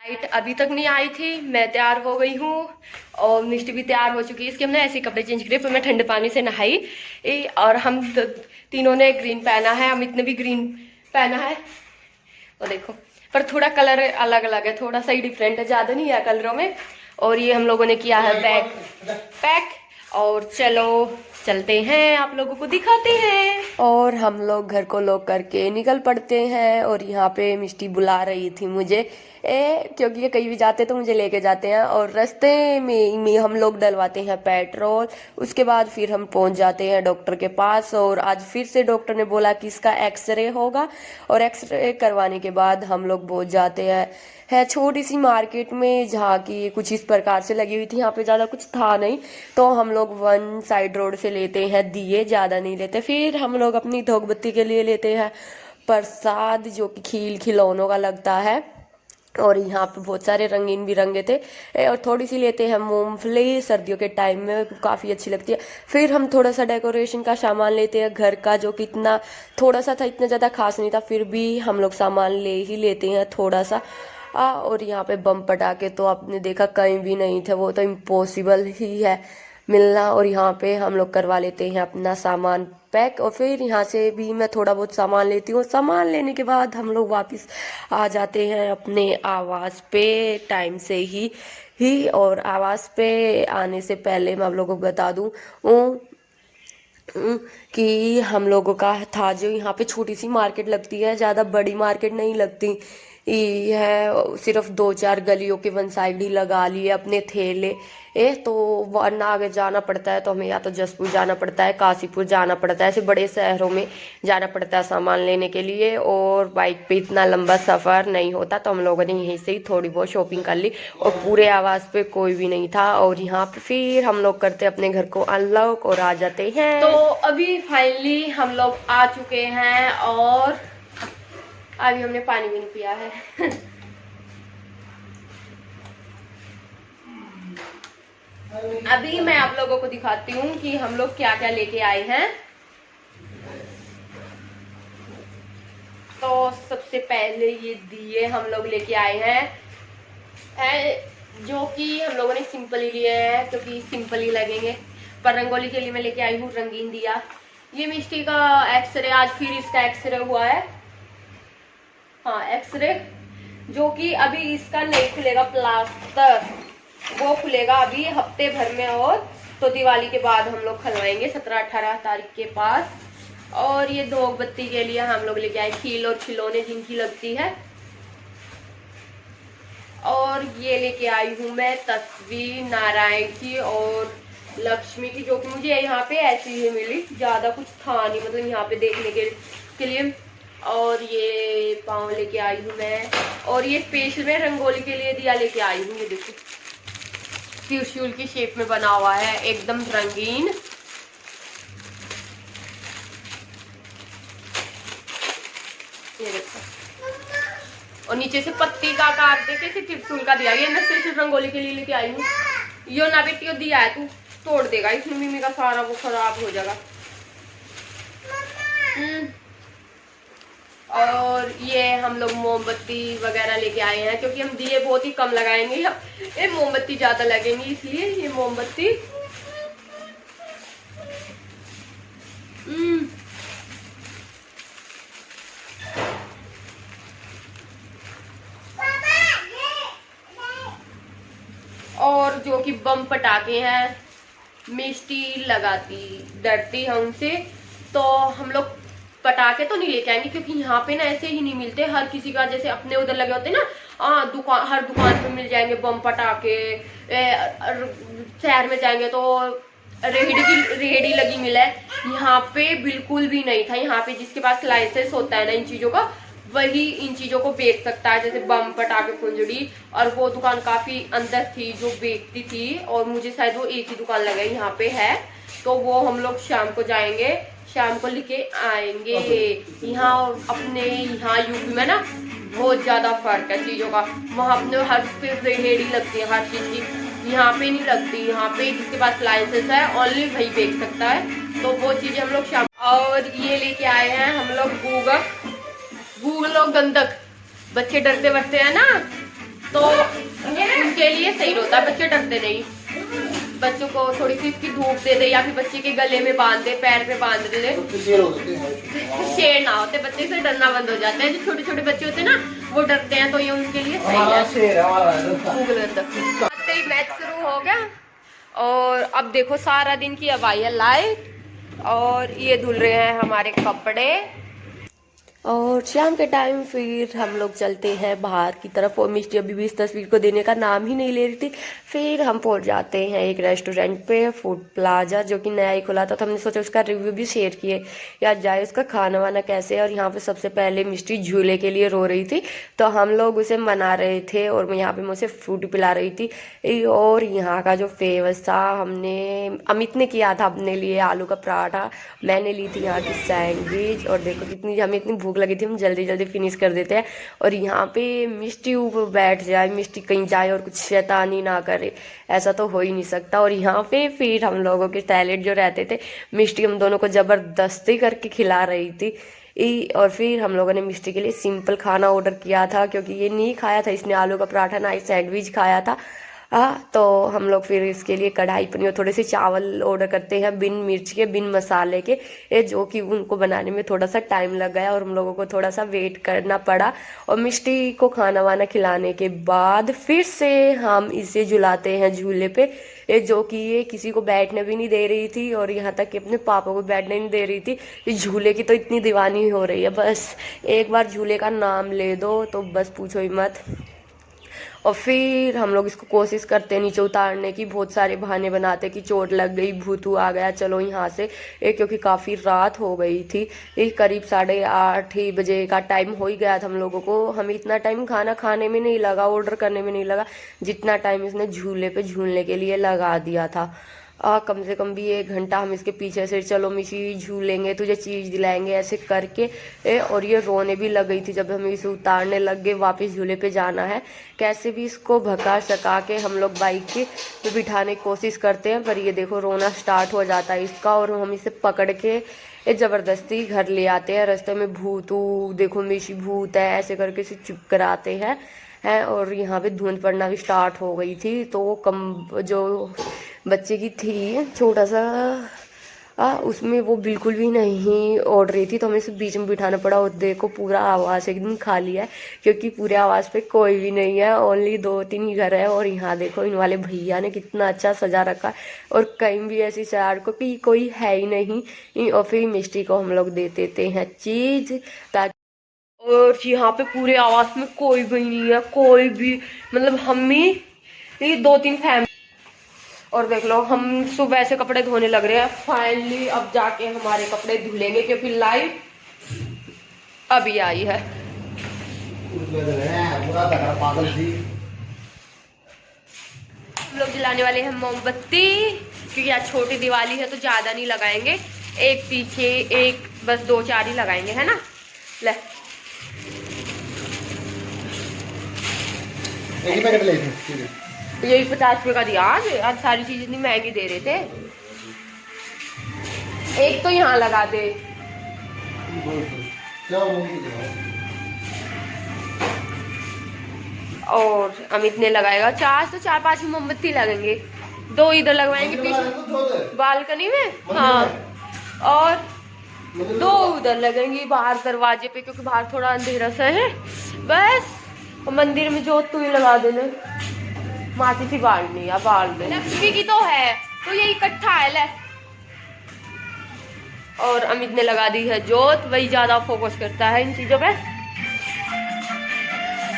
Light अभी तक नहीं आई थी, मैं तैयार हो गई हूँ और मिष्टी भी तैयार हो चुकी है। इसके हमने ऐसे कपड़े चेंज किए, फिर मैं ठंडे पानी से नहाई और हम तीनों ने ग्रीन पहना है, अमित ने भी ग्रीन पहना है। और देखो, पर थोड़ा कलर अलग अलग है, थोड़ा सा ही डिफरेंट है, ज्यादा नहीं है कलरों में। और ये हम लोगों ने किया है बैग पैक, और चलो चलते हैं, आप लोगों को दिखाते हैं। और हम लोग घर को लॉक करके निकल पड़ते हैं। और यहाँ पे मिष्टी बुला रही थी मुझे, क्योंकि ये कहीं भी जाते तो मुझे लेके जाते हैं। और रास्ते में हम लोग डलवाते हैं पेट्रोल, उसके बाद फिर हम पहुंच जाते हैं डॉक्टर के पास। और आज फिर से डॉक्टर ने बोला कि इसका एक्सरे होगा, और एक्सरे करवाने के बाद हम लोग पहुंच जाते हैं। है छोटी सी मार्केट में, जहाँ की कुछ इस प्रकार से लगी हुई थी, यहाँ पे ज़्यादा कुछ था नहीं, तो हम लोग वन साइड रोड से लेते हैं दिए, ज़्यादा नहीं लेते। फिर हम लोग अपनी धूपबत्ती के लिए लेते हैं प्रसाद, जो कि खील खिलौनों का लगता है। और यहाँ पे बहुत सारे रंगीन बिरंगे थे। और थोड़ी सी लेते हैं मूंगफली, सर्दियों के टाइम में काफ़ी अच्छी लगती है। फिर हम थोड़ा सा डेकोरेशन का सामान लेते हैं घर का, जो कि इतना थोड़ा सा था, इतना ज़्यादा खास नहीं था, फिर भी हम लोग सामान ले ही लेते हैं थोड़ा सा। और यहाँ पे बम पटाखे तो आपने देखा कहीं भी नहीं थे, वो तो इम्पॉसिबल ही है मिलना। और यहाँ पे हम लोग करवा लेते हैं अपना सामान पैक, और फिर यहाँ से भी मैं थोड़ा बहुत सामान लेती हूँ। सामान लेने के बाद हम लोग वापस आ जाते हैं अपने आवास पे टाइम से ही। और आवास पे आने से पहले मैं आप लोगों को बता दूँ कि हम लोगों का था जो यहाँ पे छोटी सी मार्केट लगती है, ज़्यादा बड़ी मार्केट नहीं लगती है, सिर्फ 2-4 गलियों के वन साइड ही लगा लिए अपने ठेले। तो वरना आगे जाना पड़ता है, तो हमें या तो जसपुर जाना पड़ता है, काशीपुर जाना पड़ता है, ऐसे बड़े शहरों में जाना पड़ता है सामान लेने के लिए। और बाइक पे इतना लंबा सफ़र नहीं होता, तो हम लोगों ने यहीं से ही थोड़ी बहुत शॉपिंग कर ली। और पूरे आवास पे कोई भी नहीं था। और यहाँ पे फिर हम लोग करते अपने घर को अनलॉक और आ जाते हैं। तो अभी फाइनली हम लोग आ चुके हैं, और अभी हमने पानी भी नहीं पिया है। अभी मैं आप लोगों को दिखाती हूँ कि हम लोग क्या क्या लेके आए हैं। तो सबसे पहले ये दिए हम लोग लेके आए हैं, जो कि हम लोगों ने सिंपल ही लिए हैं, क्योंकि सिंपल ही लगेंगे। पर रंगोली के लिए मैं लेके आई हूँ रंगीन दिया। ये मिष्टी का एक्सरे, आज फिर इसका एक्सरे हुआ है। हाँ, एक्सरे, जो कि अभी इसका नहीं खुलेगा, प्लास्टर वो खुलेगा अभी हफ्ते भर में। और तो दिवाली के बाद हम लोग खुलवाएंगे 17-18 तारीख के पास। और ये धूपबत्ती के लिए हम लोग लेके आए खील और खिलौने जिनकी लगती है। और ये लेके आई हूँ मैं तस्वीर नारायण की और लक्ष्मी की, जो कि मुझे यहाँ पे ऐसी ही मिली, ज्यादा कुछ था नहीं, मतलब यहाँ पे देखने के लिए। और ये पाँव लेके आई हूँ मैं। और ये स्पेशल में रंगोली के लिए दिया लेके आई हूँ। ये देखो, त्रिशूल की शेप में बना हुआ है, एकदम रंगीन। ये देखो, और नीचे से पत्ती का आकार देके से त्रिशूल का दिया। ये मैं स्पेशल रंगोली के लिए लेके आई हूँ। यो ना बेटी दिया है, तू तोड़ देगा, इसमें मिमी का सारा वो खराब हो जाएगा। और ये हम लोग मोमबत्ती वगैरह लेके आए हैं, क्योंकि हम दिए बहुत ही कम लगाएंगे, ये मोमबत्ती ज्यादा लगेंगी, इसलिए ये मोमबत्ती। और जो कि बम पटाखे हैं, मिष्टी लगाती डरती है उनसे, तो हम लोग पटाखे तो नहीं लेके आएंगे, क्योंकि यहाँ पे ना ऐसे ही नहीं मिलते। हर किसी का जैसे अपने उधर लगे होते ना, हर दुकान पे मिल जाएंगे बम पटाखे। शहर में जाएंगे तो रेहड़ी लगी मिला है, यहाँ पे बिल्कुल भी नहीं था। यहाँ पे जिसके पास लाइसेंस होता है ना इन चीजों का, वही इन चीजों को बेच सकता है, जैसे बम पटाखे फुलझड़ी। और वो दुकान काफी अंदर थी जो बेचती थी, और मुझे शायद वो एक ही दुकान लगा यहाँ पे है, तो वो हम लोग शाम को जाएंगे, शाम को लेके आएंगे। यहाँ अपने यहाँ यूपी में ना बहुत ज्यादा फर्क है चीजों का। वहाँ अपने हर पे रेहड़ी लगती है हर चीज की, यहाँ पे नहीं लगती। यहाँ पे जिसके पास लाइसेंस है ओनली वही बेच सकता है, तो वो चीजें हम लोग शाम। और ये लेके आए हैं हम लोग गूगल और गंधक। बच्चे डरते बढ़ते हैं ना, तो उनके लिए सही होता है, बच्चे डरते नहीं। बच्चों को थोड़ी सी इसकी धूप दे दे या फिर बच्चे के गले में बांध दे, पैर पे बांध दे, शेर ना होते बच्चे से डरना बंद हो जाता है। जो छोटे छोटे बच्चे होते हैं ना वो डरते हैं, तो ये उनके लिए सही है। मैच शुरू हो गया और अब देखो सारा दिन की अब आई है लाइट और ये धुल रहे हैं हमारे कपड़े। और शाम के टाइम फिर हम लोग चलते हैं बाहर की तरफ और मिस्टी अभी भी इस तस्वीर को देने का नाम ही नहीं ले रही थी। फिर हम पहुंच जाते हैं एक रेस्टोरेंट पे, फूड प्लाजा, जो कि नया ही खुला था। तो हमने सोचा उसका रिव्यू भी शेयर किए या जाए उसका खाना वाना कैसे है। और यहाँ पे सबसे पहले मिस्टी झूले के लिए रो रही थी, तो हम लोग उसे मना रहे थे और यहाँ पे मैं उसे फ्रूट पिला रही थी। और यहाँ का जो फेमस था, अमित ने किया था अपने लिए आलू का पराठा, मैंने ली थी यहाँ की सैंडविच। और देखो कितनी हमें इतनी भूख लगी थी, हम जल्दी जल्दी फिनिश कर देते हैं। और यहाँ पे मिस्टी ऊपर बैठ जाए, मिस्टी कहीं जाए और कुछ शैतानी ना करे, ऐसा तो हो ही नहीं सकता। और यहाँ पे फिर हम लोगों के टैलेंट जो रहते थे, मिस्टी हम दोनों को ज़बरदस्ती करके खिला रही थी। और फिर हम लोगों ने मिस्टी के लिए सिंपल खाना ऑर्डर किया था, क्योंकि ये नहीं खाया था इसने आलू का पराठा, ना ही सैंडविच खाया था। तो हम लोग फिर इसके लिए कढ़ाई पनीर, थोड़े से चावल ऑर्डर करते हैं बिन मिर्च के, बिन मसाले के, जो कि उनको बनाने में थोड़ा सा टाइम लग गया और हम लोगों को थोड़ा सा वेट करना पड़ा। और मिष्टी को खाना वाना खिलाने के बाद फिर से हम इसे झुलाते हैं झूले पे, जो कि ये किसी को बैठने भी नहीं दे रही थी और यहाँ तक कि अपने पापा को बैठने नहीं दे रही थी। इस झूले की तो इतनी दीवानी हो रही है, बस एक बार झूले का नाम ले दो तो बस पूछो ही मत। और फिर हम लोग इसको कोशिश करते नीचे उतारने की, बहुत सारे बहाने बनाते कि चोट लग गई, भूतू आ गया, चलो यहाँ से। क्योंकि काफ़ी रात हो गई थी, करीब 8:30 बजे का टाइम हो ही गया था हम लोगों को। हमें इतना टाइम खाना खाने में नहीं लगा, ऑर्डर करने में नहीं लगा, जितना टाइम इसने झूले पे झूलने के लिए लगा दिया था। कम से कम भी 1 घंटा हम इसके पीछे से, चलो मिशी झूलेंगे, तुझे चीज़ दिलाएंगे, ऐसे करके। और ये रोने भी लग गई थी जब हम इसे उतारने लग गए, वापस झूले पे जाना है। कैसे भी इसको भगा सका के हम लोग बाइक के पे बिठाने की कोशिश करते हैं, पर ये देखो रोना स्टार्ट हो जाता है इसका। और हम इसे पकड़ के ज़बरदस्ती घर ले आते हैं। रास्ते में भूतू देखो, मिशी भूत है, ऐसे करके इसे चुप कराते हैं। और यहाँ पे धुंध पड़ना भी स्टार्ट हो गई थी, तो जो बच्चे की थी छोटा सा, उसमें वो बिल्कुल भी नहीं ओढ़ रही थी, तो हमें इसे बीच में बिठाना पड़ा। और देखो पूरा आवास एकदम खाली है, क्योंकि पूरे आवास पे कोई भी नहीं है, ओनली 2-3 ही घर है। और यहाँ देखो इन वाले भैया ने कितना अच्छा सजा रखा है, और कहीं भी ऐसी सजावट को कि कोई है ही नहीं। और फिर मिस्टी को हम लोग दे देते हैं चीज़, ताकि। और यहाँ पे पूरे आवास में कोई भी नहीं है, कोई भी, मतलब हम ही 2-3 फैमिली। और देख लो हम सुबह से कपड़े धोने लग रहे हैं, फाइनली अब जाके हमारे कपड़े धुलेंगे, क्योंकि लाइट अभी आई है। हम लोग जलाने वाले हैं मोमबत्ती, क्योंकि आज छोटी दिवाली है तो ज्यादा नहीं लगाएंगे, एक पीछे एक, बस 2-4 ही लगाएंगे, है ना। ले यही 50 रुपए का दिया आज सारी चीज इतनी महंगी दे रहे थे। एक तो यहाँ लगा दे, और अमित ने लगाएगा 4-5 मोमबत्ती लगेंगे, 2 इधर लगवाएंगे पीछे बालकनी में, हाँ, और 2 उधर लगेंगी बाहर दरवाजे पे, क्योंकि बाहर थोड़ा अंधेरा सा है। बस मंदिर में जोत तो ही लगा देना, माची सी बालनी है, बाल दे, लक्ष्मी की तो है, तो ये इकट्ठा है। ले और अमित ने लगा दी है जोत, वही ज्यादा फोकस करता है इन चीजों पे।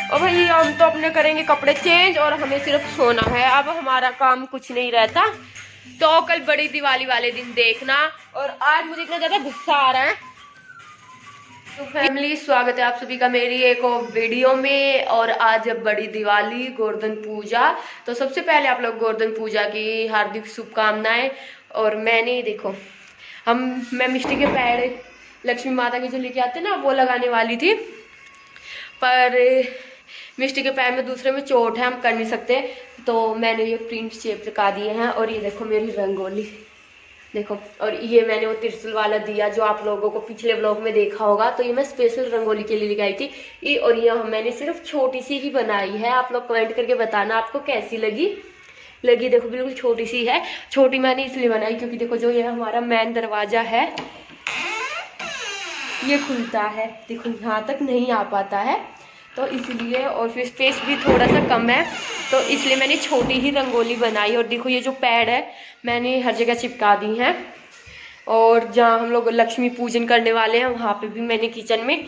और भाई हम तो अपने करेंगे कपड़े चेंज, और हमें सिर्फ सोना है, अब हमारा काम कुछ नहीं रहता। तो कल बड़ी दिवाली वाले दिन देखना। और आज मुझे इतना ज्यादा गुस्सा आ रहा है। तो फैमिली, स्वागत है आप सभी का मेरी एक और वीडियो में। और आज बड़ी दिवाली, गोवर्धन पूजा, तो सबसे पहले आप लोग गोवर्धन पूजा की हार्दिक शुभकामनाएं। और मैंने देखो, मैं मिष्टी के पैर लक्ष्मी माता के जो लेके आते ना, वो लगाने वाली थी, पर मिष्टी के पैर में दूसरे में चोट है, हम कर नहीं सकते, तो मैंने ये प्रिंट शेप लगा दिए हैं। और ये देखो मेरी रंगोली, देखो। और ये मैंने वो त्रिशूल वाला दिया जो आप लोगों को पिछले व्लॉग में देखा होगा, तो ये मैं स्पेशल रंगोली के लिए लेके आई थी ये। और ये मैंने सिर्फ छोटी सी ही बनाई है, आप लोग कमेंट करके बताना आपको कैसी लगी। देखो बिल्कुल छोटी सी है। छोटी मैंने इसलिए बनाई क्योंकि देखो जो ये हमारा मेन दरवाजा है ये खुलता है, देखो यहाँ तक नहीं आ पाता है, तो इसलिए। और फिर स्पेस भी थोड़ा सा कम है, तो इसलिए मैंने छोटी ही रंगोली बनाई। और देखो ये जो पैड है मैंने हर जगह चिपका दी हैं। और जहाँ हम लोग लक्ष्मी पूजन करने वाले हैं वहाँ पे भी मैंने किचन में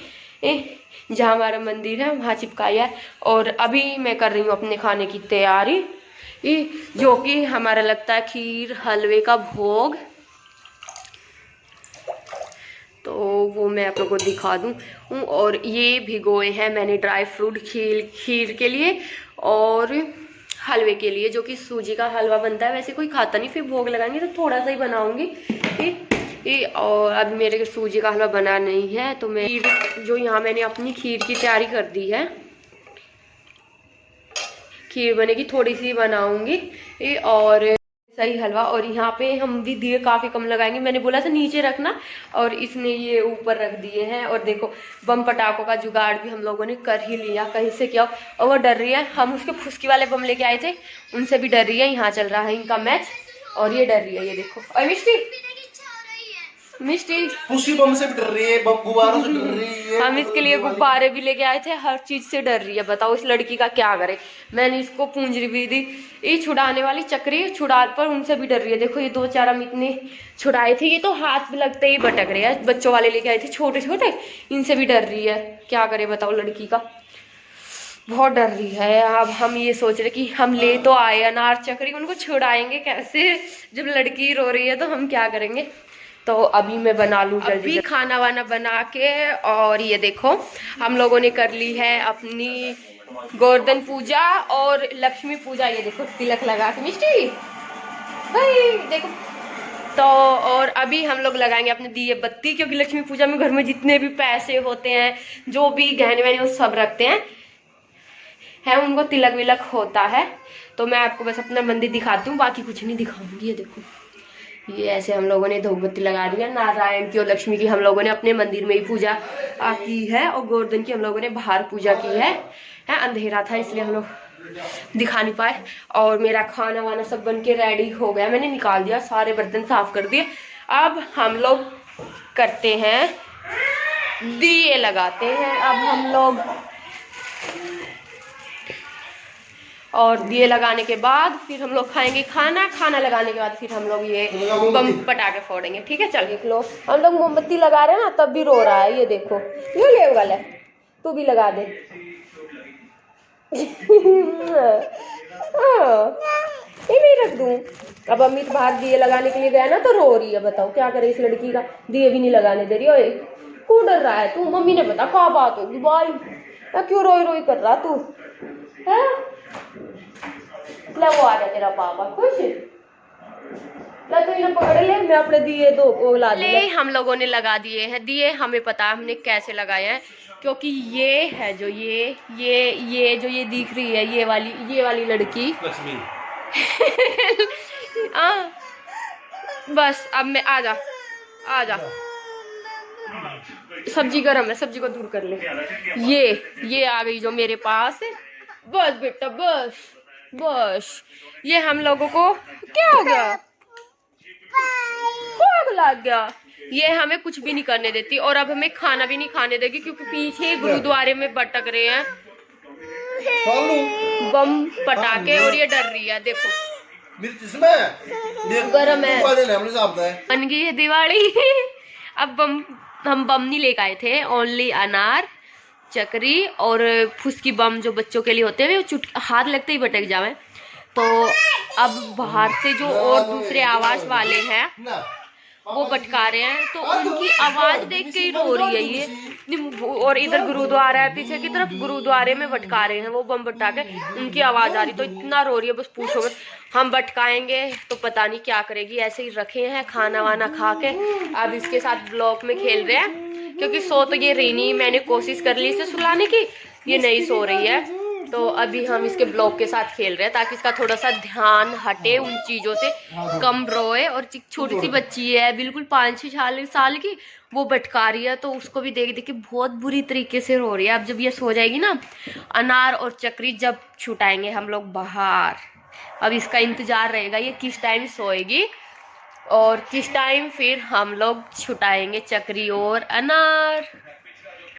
जहाँ हमारा मंदिर है वहाँ चिपकाया है। और अभी मैं कर रही हूँ अपने खाने की तैयारी, जो कि हमारा लगता है खीर हलवे का भोग, तो वो मैं आप लोगों को दिखा दूँ। और ये भिगोए हैं मैंने ड्राई फ्रूट खीर के लिए और हलवे के लिए, जो कि सूजी का हलवा बनता है। वैसे कोई खाता नहीं, फिर भोग लगाएंगे तो थोड़ा सा ही बनाऊंगी और अभी मेरे सूजी का हलवा बना नहीं है, तो मैं जो यहाँ मैंने अपनी खीर की तैयारी कर दी है। खीर बनेगी, थोड़ी सी बनाऊंगी और सही हलवा। और यहाँ पे हम भी दिए काफ़ी कम लगाएंगे, मैंने बोला था नीचे रखना और इसने ये ऊपर रख दिए हैं। और देखो बम पटाखों का जुगाड़ भी हम लोगों ने कर ही लिया, कहीं से क्या। और वो डर रही है, हम उसके फुसकी वाले बम लेके आए थे उनसे भी डर रही है। यहाँ चल रहा है इनका मैच और ये डर रही है, ये देखो। और मिष्टी उसी बम से भी डर रही है, बम गुब्बारों से डर रही है। हम इसके लिए गुब्बारे भी लेके आए थे, हर चीज से डर रही है। बताओ इस लड़की का क्या करे। मैंने इसको पूंजरी भी दी, ये छुड़ाने वाली चक्री छुड़ा पर उनसे भी डर रही है। देखो ये 2-4 हम इतने छुड़ाए थे, ये तो हाथ में लगते ही भटक रहे हैं। बच्चों वाले लेके आए थे छोटे छोटे, इनसे भी डर रही है। क्या करे बताओ, लड़की का बहुत डर रही है। अब हम ये सोच रहे कि हम ले तो आए अनार चक्री, उनको छुड़ाएंगे कैसे जब लड़की रो रही है, तो हम क्या करेंगे। तो अभी मैं बना लूँ जल्दी खाना वाना बना के। और ये देखो हम लोगों ने कर ली है अपनी गोवर्धन पूजा और लक्ष्मी पूजा। ये देखो तिलक लगा के मिष्टी भाई देखो। तो और अभी हम लोग लगाएंगे अपने दिए बत्ती, क्योंकि लक्ष्मी पूजा में घर में जितने भी पैसे होते हैं, जो भी गहने वहने, वो सब रखते हैं उनको तिलक विलक होता है। तो मैं आपको बस अपना मंदिर दिखाती हूँ, बाकी कुछ नहीं दिखाऊंगी। ये देखो ये ऐसे हम लोगों ने धूप बत्ती लगा दी है। नारायण की और लक्ष्मी की हम लोगों ने अपने मंदिर में ही पूजा की है, और गोवर्धन की हम लोगों ने बाहर पूजा की है। अंधेरा था इसलिए हम लोग दिखा नहीं पाए। और मेरा खाना वाना सब बन के रेडी हो गया, मैंने निकाल दिया, सारे बर्तन साफ कर दिए। अब हम लोग करते हैं दिए लगाते हैं। अब हम लोग और दिए लगाने के बाद फिर हम लोग खाएंगे खाना लगाने के बाद फिर हम लोग ये बम पटाखे फोड़ेंगे। ठीक है चल लो। हम लोग मोमबत्ती लगा रहे हैं ना, तब भी रो रहा है। ये देखो ये ले वाला है, तू भी लगा दे। ये नहीं रख दूं। अब अमित बाहर दिए लगाने के लिए गया ना, तो रो रही है। बताओ क्या करे इस लड़की का, दिए भी नहीं लगाने दे रही। ओए क्यों डर रहा है तू, मम्मी ने बता क्या बात होगी भाई, क्यों रोई रोई कर रहा तू है। वो आ गया तेरा पापा, खुश तो इन्हें पकड़ ले, मैं अपने दिए दो वो ला ले। हम लोगों ने लगा दिए हैं दिए, हमें पता है हमने कैसे लगाए हैं, क्योंकि ये है जो ये जो ये दिख रही है ये वाली लड़की लक्ष्मी। बस अब मैं आजा सब्जी गरम है, सब्जी को दूर कर ले। ये आ गई जो मेरे पास। बस बेटा बस ये हम लोगों को क्या हो गया, आग लग गया। ये हमें कुछ भी नहीं करने देती, और अब हमें खाना भी नहीं खाने देगी, क्योंकि पीछे गुरुद्वारे में भटक रहे हैं बम पटाखे, और ये डर रही है। देखो गरम है, बन गई है दिवाली। अब हम बम नहीं लेकर आए थे, ओनली अनार चक्री और फुसकी बम जो बच्चों के लिए होते हैं, वो हाथ लगते ही भटक जावे। तो अब बाहर से जो और दूसरे आवाज वाले हैं वो भटका रहे हैं, तो उनकी आवाज देख के ही रो रही है ये। और इधर गुरुद्वारा है पीछे की तरफ, गुरुद्वारे में भटका रहे हैं वो बम भटका के, उनकी आवाज आ रही, तो इतना रो रही है बस पूछो मत। हम भटकाएंगे तो पता नहीं क्या करेगी। ऐसे ही रखे हैं खाना वाना खा के, अब इसके साथ ब्लॉक में खेल रहे हैं, क्योंकि सो तो ये रही नहीं। मैंने कोशिश कर ली इसे सुलाने की, ये नहीं सो रही है। तो अभी हम इसके ब्लॉक के साथ खेल रहे हैं ताकि इसका थोड़ा सा ध्यान हटे उन चीज़ों से, कम रोए। और छोटी सी बच्ची है बिल्कुल 5-6 साल की, वो भटका रही है, तो उसको भी देख देख के बहुत बुरी तरीके से रो रही है। अब जब ये सो जाएगी ना, अनार और चक्री जब छुटाएंगे हम लोग बाहर। अब इसका इंतजार रहेगा ये किस टाइम सोएगी और किस टाइम फिर हम लोग छुटाएंगे चक्री और अनार।